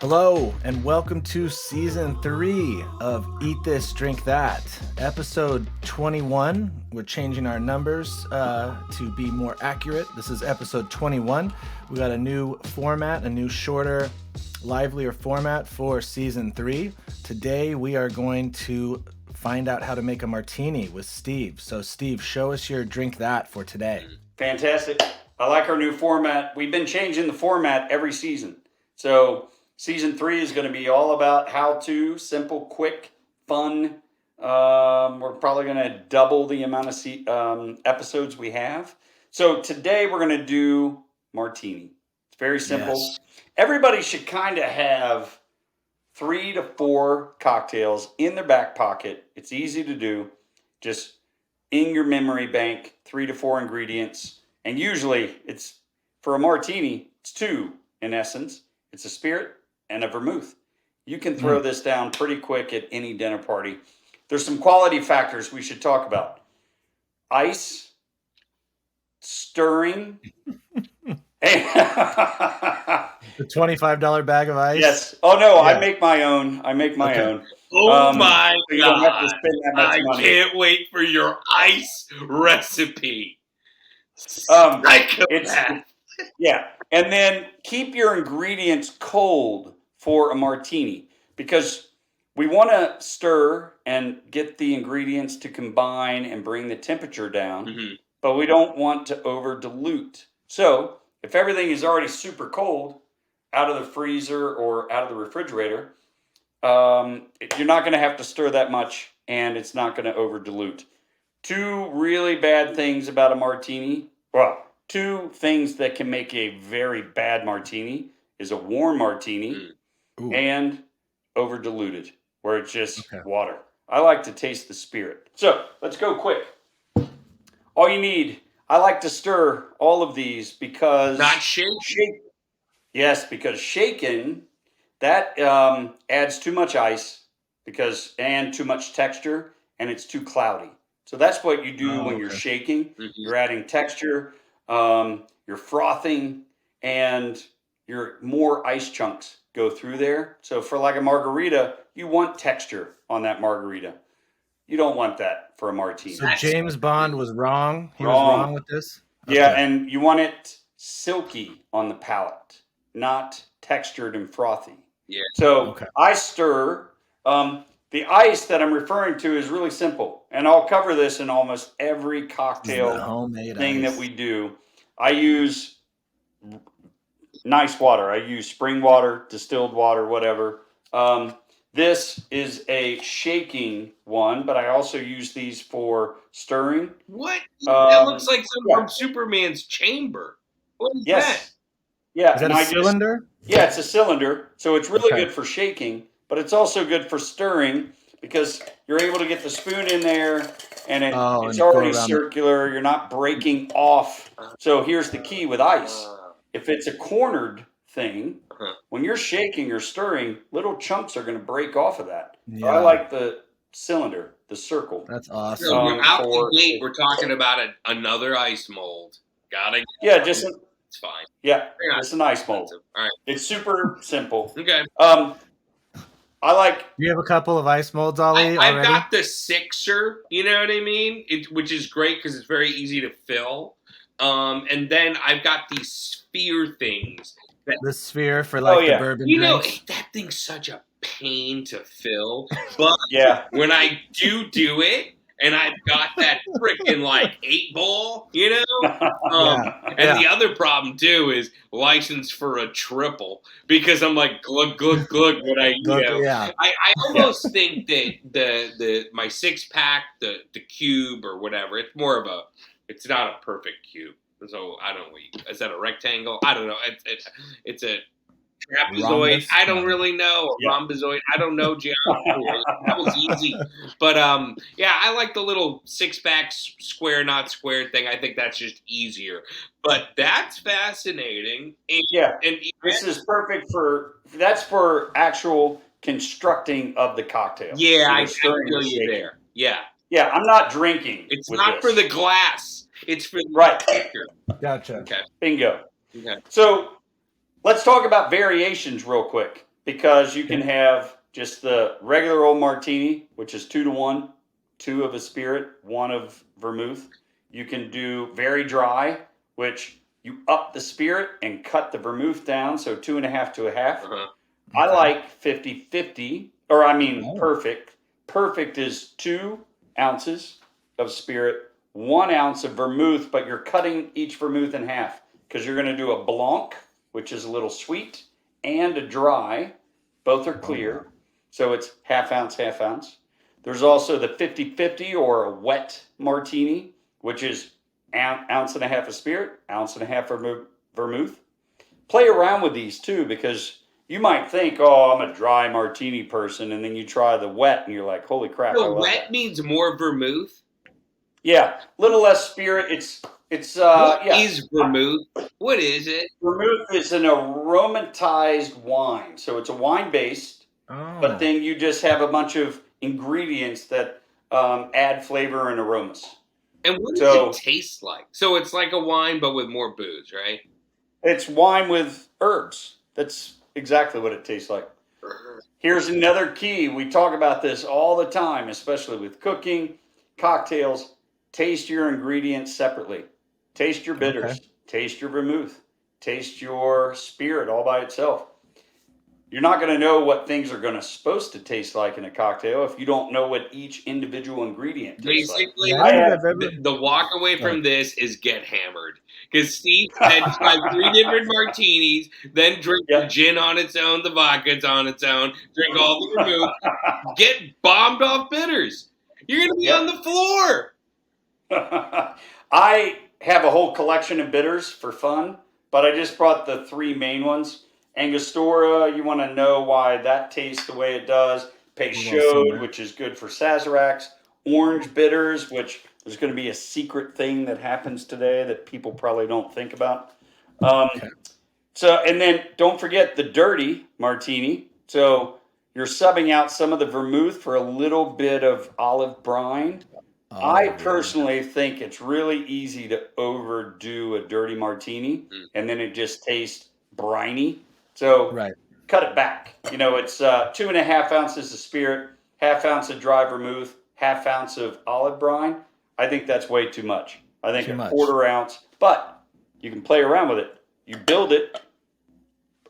Hello, and welcome to Season 3 of Eat This, Drink That, Episode 21. We're changing our numbers to be more accurate. This is Episode 21. We got a new format, a new shorter, livelier format for Season 3. Today, we are going to find out how to make a martini with Steve. So, Steve, show us your Drink That for today. Fantastic. I like our new format. We've been changing the format every season. So, Season 3 is going to be all about how-to, simple, quick, fun. We're probably going to double the amount of episodes we have. So today we're going to do martini. It's very simple. Yes. Everybody should kind of have 3 to 4 cocktails in their back pocket. It's easy to do. Just in your memory bank, 3 to 4 ingredients. And usually it's, for a martini, it's 2 in essence. It's a spirit and a vermouth. You can throw this down pretty quick at any dinner party. There's some quality factors we should talk about. Ice, stirring. The $25 bag of ice? Yes. Oh, no, Yeah. I make my own. own. Oh my so you don't have to God. spend that much I money. can't wait for your ice recipe. It's Psychopath. Yeah. And then keep your ingredients cold for a martini because we want to stir and get the ingredients to combine and bring the temperature down, but we don't want to over dilute. So if everything is already super cold out of the freezer or out of the refrigerator, you're not going to have to stir that much and it's not going to over dilute. 2 really bad things about a martini. Well, 2 things that can make a very bad martini is a warm martini and over diluted, where it's just water. I like to taste the spirit. So let's go quick. All you need, I like to stir all of these because Not shake. Yes, because shaken, that adds too much ice and too much texture, and it's too cloudy. So that's what you do when you're shaking. You're adding texture, you're frothing, and your more ice chunks go through there. So for like a margarita, you want texture on that margarita. You don't want that for a martini. So James Bond was wrong? He was wrong with this? Yeah, and you want it silky on the palate, not textured and frothy. Yeah. So I stir. The ice that I'm referring to is really simple, and I'll cover this in almost every cocktail thing that we do. I use nice water. I use spring water, distilled water, whatever. This is a shaking one, but I also use these for stirring. What? That looks like some from Superman's chamber. What is that? Yeah. Is that a cylinder? Yeah, it's a cylinder. So it's really good for shaking, but it's also good for stirring because you're able to get the spoon in there and it's already circular. You're not breaking off. So here's the key with ice. If it's a cornered thing, when you're shaking or stirring, little chunks are going to break off of that. Yeah. So I like the cylinder, the circle. That's awesome. So we're out the gate. We're talking about another ice mold. It's fine. Yeah, it's an ice mold. All right. It's super simple. Okay. You have a couple of ice molds, Ollie, I've already? got the Sixer, you know what I mean? Which is great because it's very easy to fill. And then I've got these sphere things. The sphere for the bourbon drinks. That thing's such a pain to fill. But when I do it, and I've got that freaking 8-ball, you know? And the other problem too is license for a triple because I'm like glug glug glug when I I almost think that my 6-pack, the cube or whatever, it's not a perfect cube. So I don't know. Is that a rectangle? I don't know. It's a trapezoid. Rhombus? I don't really know. A rhombozoid. I don't know geometry. That was easy. But I like the little 6-pack square, not square thing. I think that's just easier. But that's fascinating. And this is perfect for actual constructing of the cocktail. Yeah, I feel you there. Yeah. Yeah, I'm not drinking. It's not for the glass. It's for right. Gotcha. Okay. Bingo. Okay. So let's talk about variations real quick. because you can have just the regular old martini, which is 2-to-1, 2 of a spirit, 1 of vermouth. You can do very dry, which you up the spirit and cut the vermouth down, so 2.5 to a half. Uh-huh. I like 50-50, or I mean perfect. Perfect is 2 ounces of spirit, 1 ounce of vermouth, but you're cutting each vermouth in half because you're going to do a blanc, which is a little sweet, and a dry. Both are clear, so it's half ounce, half ounce. There's also the 50-50 or a wet martini, which is ounce and a half of spirit, ounce and a half of vermouth. Play around with these too, because you might think, oh, I'm a dry martini person, and then you try the wet, and you're like, holy crap, I So love wet that. means more vermouth? Yeah, little less spirit. What is vermouth? What is it? Vermouth is an aromatized wine. So it's a wine based, but then you just have a bunch of ingredients that add flavor and aromas. And what does it taste like? So it's like a wine, but with more booze, right? It's wine with herbs. That's exactly what it tastes like. Here's another key. We talk about this all the time, especially with cooking, cocktails. Taste your ingredients separately. Taste your bitters. Taste your vermouth. Taste your spirit all by itself. You're not going to know what things are supposed to taste like in a cocktail if you don't know what each individual ingredient tastes Basically, like. the walk away from this is get hammered. Because Steve said try 3 different martinis, then drink the gin on its own, the vodka on its own, drink all the vermouth, get bombed off bitters. You're going to be on the floor. I have a whole collection of bitters for fun, but I just brought the 3 main ones. Angostura, you want to know why that tastes the way it does. Peychaud, which is good for Sazeracs. Orange bitters, which there's going to be a secret thing that happens today that people probably don't think about. So, and then don't forget the dirty martini. So you're subbing out some of the vermouth for a little bit of olive brine. I personally think it's really easy to overdo a dirty martini, and then it just tastes briny. So cut it back. You know, it's 2.5 ounces of spirit, half ounce of dry vermouth, half ounce of olive brine. I think that's way too much. I think a quarter ounce, but you can play around with it. You build it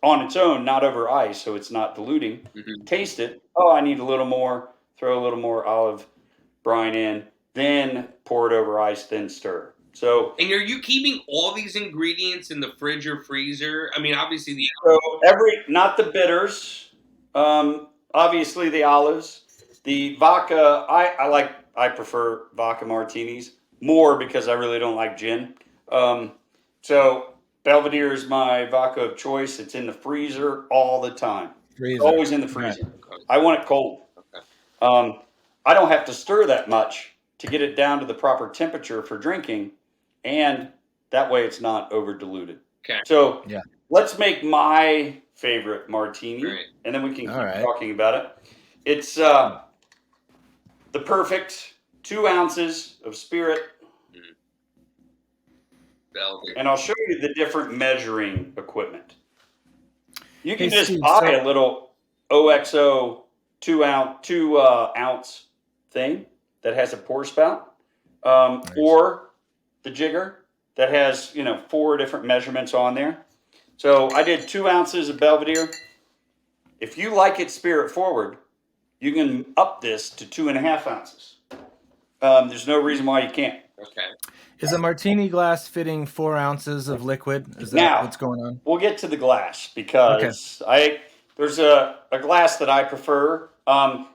on its own, not over ice, so it's not diluting. Taste it. Oh, I need a little more. Throw a little more olive brine in. Then pour it over ice, then stir. So, and are you keeping all these ingredients in the fridge or freezer? I mean, obviously not the bitters, obviously the olives, the vodka. I prefer vodka martinis more because I really don't like gin. So Belvedere is my vodka of choice. It's in the freezer all the time. Always in the freezer. I want it cold. I don't have to stir that much to get it down to the proper temperature for drinking, and that way it's not over diluted. So let's make my favorite martini, and then we can keep talking about it. It's the perfect 2 ounces of spirit, and I'll show you the different measuring equipment. You can just buy a little OXO 2 ounce thing that has a pour spout, or the jigger that has 4 different measurements on there. So I did 2 ounces of Belvedere. If you like it spirit forward, you can up this to 2.5 ounces. There's no reason why you can't. Is a martini glass fitting 4 ounces of liquid? Is that what's going on? We'll get to the glass because there's a glass that I prefer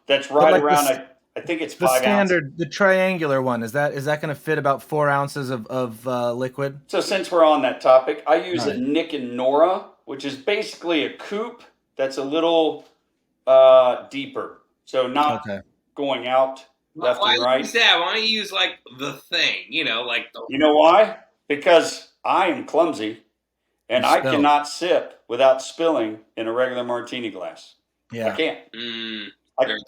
that's right around. I think it's 5 ounces. The standard, the triangular one, is that going to fit about 4 ounces of liquid? So since we're on that topic, I use a Nick and Nora, which is basically a coupe that's a little deeper. So not going out left and right. Use that? Why don't you use like the thing? You know why? Because I am clumsy and I cannot sip without spilling in a regular martini glass. I can't.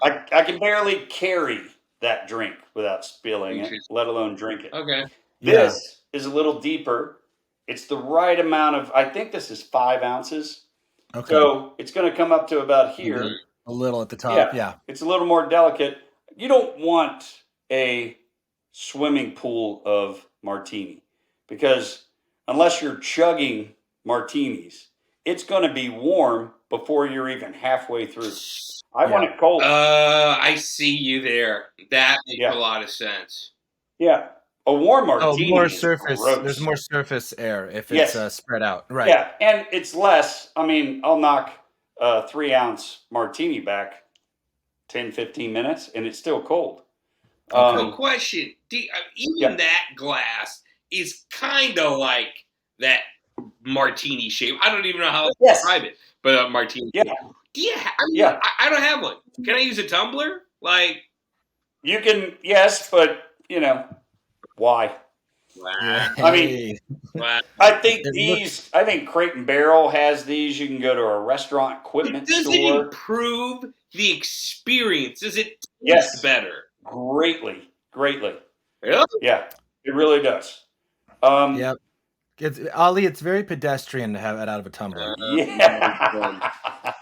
I can barely carry that drink without spilling it, let alone drink it. This is a little deeper. It's the right amount of, I think this is 5 ounces. Okay. So it's going to come up to about here. A little at the top. Yeah. It's a little more delicate. You don't want a swimming pool of martini because unless you're chugging martinis, it's going to be warm before you're even halfway through. I want it cold. I see you there. That makes a lot of sense. Yeah. A warm martini more is surface. gross. There's more surface air if it's spread out. Right. Yeah, and it's less. I mean, I'll knock a 3-ounce martini back 10, 15 minutes, and it's still cold. No question. Even that glass is kind of like that martini shape. I don't even know how to describe it, but a martini. Yeah. I don't have one. Can I use a tumbler? Like you can, yes, but why? Wow. I mean, I think Crate and Barrel has these. You can go to a restaurant equipment store. Does it improve the experience? Does it taste better? Greatly. Really? Yeah, it really does. Yep. Ollie, it's very pedestrian to have it out of a tumbler.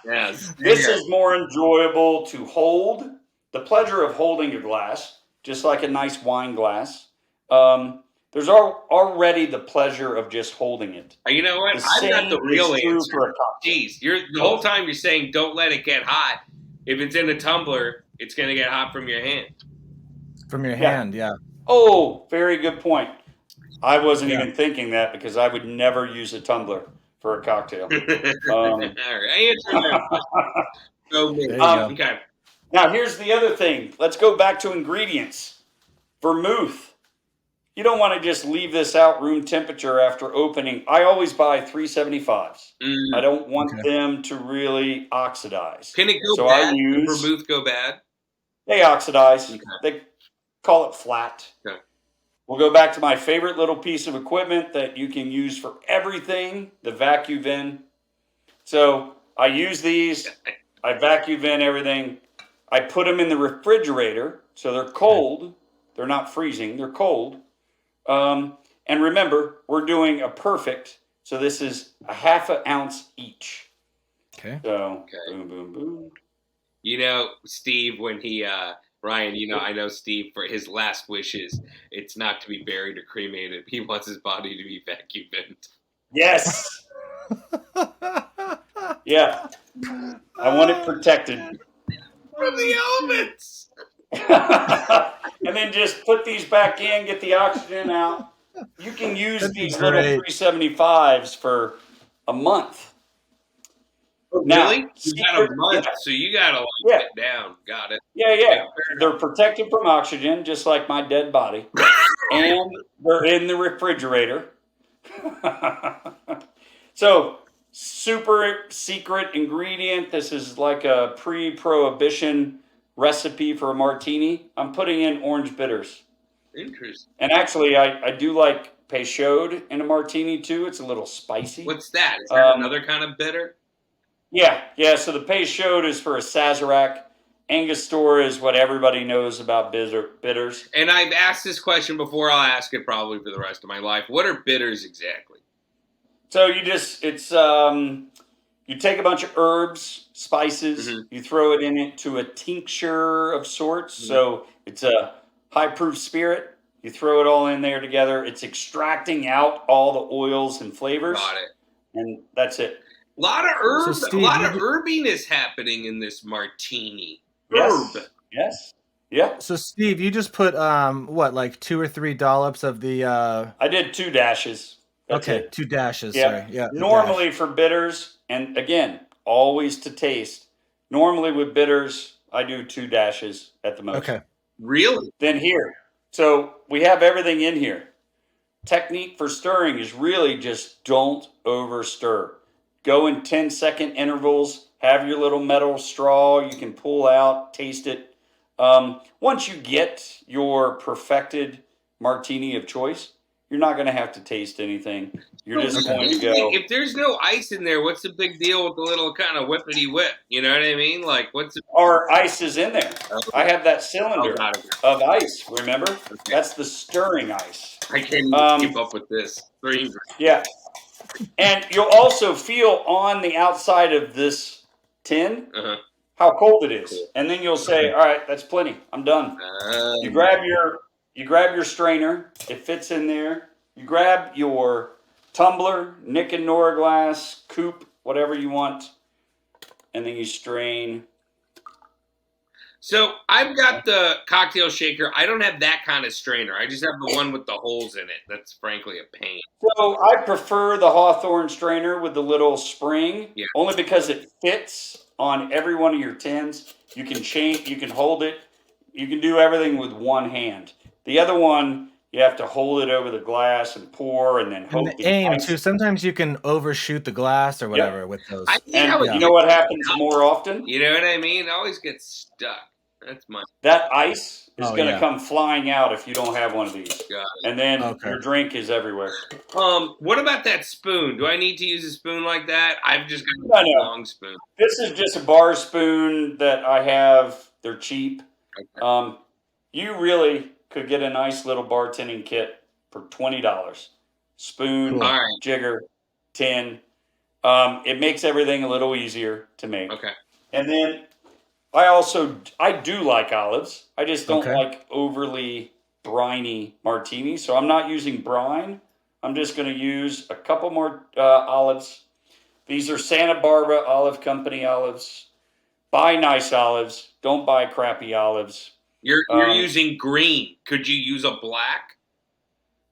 Yes. This is more enjoyable to hold. The pleasure of holding a glass, just like a nice wine glass. There's already the pleasure of just holding it. You know what? I've got the real answer. Jeez, the whole time you're saying don't let it get hot. If it's in a tumbler, it's going to get hot from your hand. From your hand, yeah. Oh, very good point. I wasn't even thinking that because I would never use a tumbler for a cocktail. All right. Okay. Now, here's the other thing. Let's go back to ingredients. Vermouth. You don't want to just leave this out room temperature after opening. I always buy 375s. I don't want them to really oxidize. Can it go bad? Can vermouth go bad? They oxidize. They call it flat. Okay. We'll go back to my favorite little piece of equipment that you can use for everything, the vacuum vent. So I use these. I vacuum vent everything. I put them in the refrigerator so they're cold. They're not freezing. They're cold. And remember, we're doing a perfect. So this is a half an ounce each. Okay. So boom, boom, boom. You know, Steve, when he Ryan, I know Steve for his last wishes. It's not to be buried or cremated. He wants his body to be vacuum vented. Yes. Yeah. I want it protected from the elements. And then just put these back in, get the oxygen out. You can use these little 375s for a month. Oh, really? You got a month, so you got to get down. Got it. Yeah. They're protected from oxygen, just like my dead body. And they're in the refrigerator. So, super secret ingredient. This is like a pre-prohibition recipe for a martini. I'm putting in orange bitters. Interesting. And actually, I do like Peychaud in a martini too. It's a little spicy. What's that? Is that another kind of bitter? Yeah. So the Peychaud is for a Sazerac. Angostura is what everybody knows about bitters. And I've asked this question before. I'll ask it probably for the rest of my life. What are bitters exactly? So you take a bunch of herbs, spices, you throw it into a tincture of sorts. So it's a high-proof spirit. You throw it all in there together. It's extracting out all the oils and flavors. Got it. And that's it. A lot of herbs, a lot of herbiness happening in this martini. Yes. Herb. Yes. Yeah. So Steve, you just put like 2 or 3 dollops of the I did 2 dashes. That's it. 2 dashes. Yeah. Sorry. Yeah. Normally for bitters, and again, always to taste. Normally with bitters, I do 2 dashes at the most. Okay. Really? Then here. So we have everything in here. Technique for stirring is really just don't over stir. Go in 10-second intervals. Have your little metal straw. You can pull out, taste it. Once you get your perfected martini of choice, you're not going to have to taste anything. You're just going to go. If there's no ice in there, what's the big deal with the little kind of whippity whip? You know what I mean? Like, what's the... Our ice is in there. I have that cylinder of ice, remember? Okay. That's the stirring ice. I can't even keep up with this. Yeah. And you'll also feel on the outside of this tin how cold it is. Cool. And then you'll say, all right, that's plenty. I'm done. You grab your strainer. It fits in there. You grab your tumbler, Nick and Nora glass, coupe, whatever you want. And then you strain. So I've got the cocktail shaker. I don't have that kind of strainer. I just have the one with the holes in it. That's frankly a pain. So I prefer the Hawthorne strainer with the little spring, only because it fits on every one of your tins. You can change, you can hold it. You can do everything with one hand. The other one, you have to hold it over the glass and pour, and then hope the aim too. Sometimes you can overshoot the glass or whatever with those. And you know what happens more often? You know what I mean? It always gets stuck. That's my. That ice is going to come flying out if you don't have one of these, and then your drink is everywhere. What about that spoon? Do I need to use a spoon like that? I've just got a long spoon. This is just a bar spoon that I have. They're cheap. Okay. You really could get a nice little bartending kit for $20. Spoon, jigger, tin. It makes everything a little easier to make. Okay. And then I do like olives. I just don't like overly briny martinis. So I'm not using brine. I'm just going to use a couple more olives. These are Santa Barbara Olive Company olives. Buy nice olives. Don't buy crappy olives. You're using green. Could you use a black?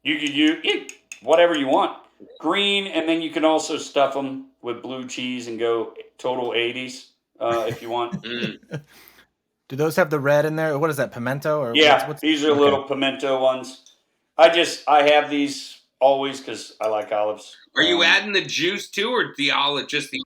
You could use whatever you want. Green, and then you can also stuff them with blue cheese and go total 80s. If you want. Do those have the red in there? What is that, pimento? Or what's these are little pimento ones. I have these always because I like olives. Are you adding the juice too, or the olive, just the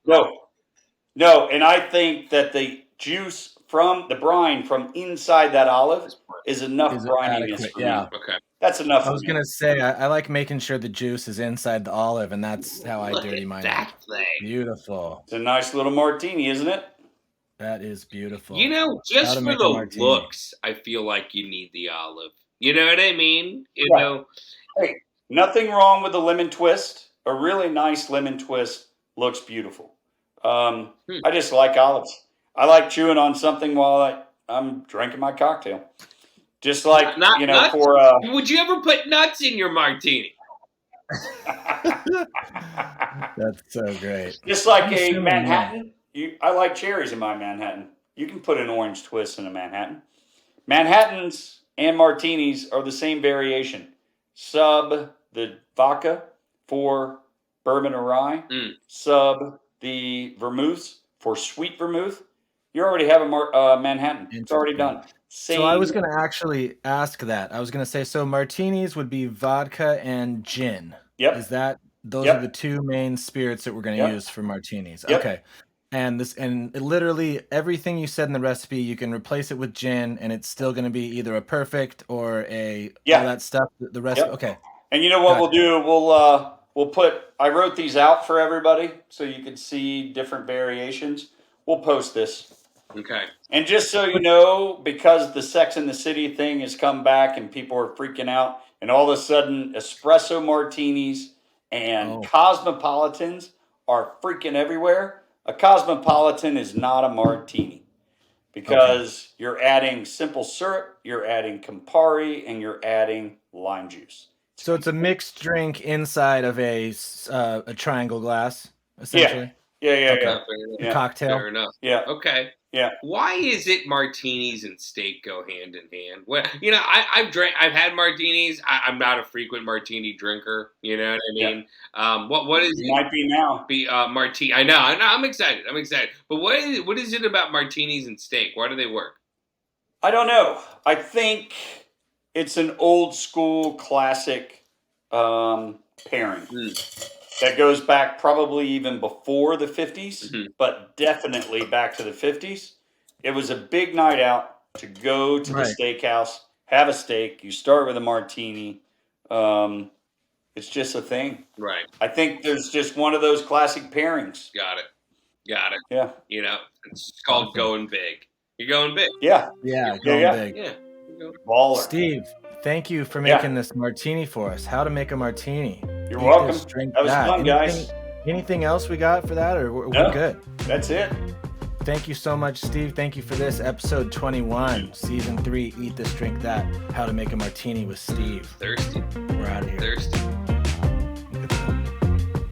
No, and I think that the juice from the brine from inside that olive is enough brininess for me. Okay. That's enough. I was going to say, I like making sure the juice is inside the olive, and that's how I dirty mine. That thing. Beautiful. It's a nice little martini, isn't it? That is beautiful. You know, just for the looks, I feel like you need the olive. You know what I mean? You know. Hey, nothing wrong with a lemon twist. A really nice lemon twist looks beautiful. I just like olives. I like chewing on something while I'm drinking my cocktail. Just like, nuts? Would you ever put nuts in your martini? That's so great. Just like a Manhattan. I like cherries in my Manhattan. You can put an orange twist in a Manhattan. Manhattans and martinis are the same variation. Sub the vodka for bourbon or rye. Sub the vermouths for sweet vermouth. You already have a Manhattan. It's already done. So I was going to actually ask that. I was going to say, so martinis would be vodka and gin. Yep. Is that those are the two main spirits that we're going to use for martinis? Yep. Okay. And literally everything you said in the recipe, you can replace it with gin, and it's still going to be either a perfect or all that stuff. The rest. Yep. Okay. And you know what we'll do? We'll put. I wrote these out for everybody so you can see different variations. We'll post this. Okay. And just so you know, because the Sex and the City thing has come back and people are freaking out, and all of a sudden espresso martinis and cosmopolitans are freaking everywhere. A cosmopolitan is not a martini because you're adding simple syrup, you're adding Campari, and you're adding lime juice. So it's a mixed drink inside of a triangle glass, essentially. Yeah. A cocktail. Fair enough. Yeah. Okay. Yeah. Why is it martinis and steak go hand in hand? Well, I've had martinis. I'm not a frequent martini drinker. You know what I mean? Yeah. What is it? Might be now. Martini. I know. I'm excited. But what is it about martinis and steak? Why do they work? I don't know. I think it's an old school classic pairing. That goes back probably even before the 50s, but definitely back to the 50s. It was a big night out to go to the steakhouse, have a steak. You start with a martini. It's just a thing. Right. I think there's just one of those classic pairings. Got it. Yeah. You know, it's called going big. You're going big. Yeah. Yeah, going big. Yeah. Baller. Steve, thank you for making this martini for us. How to make a martini. You're welcome. That was fun, guys. Anything else we got for that, or we're good? That's it. Thank you so much, Steve. Thank you for this episode 21, season 3. Eat This, Drink That. How to Make a Martini with Steve. Thirsty. We're out of here. Thirsty.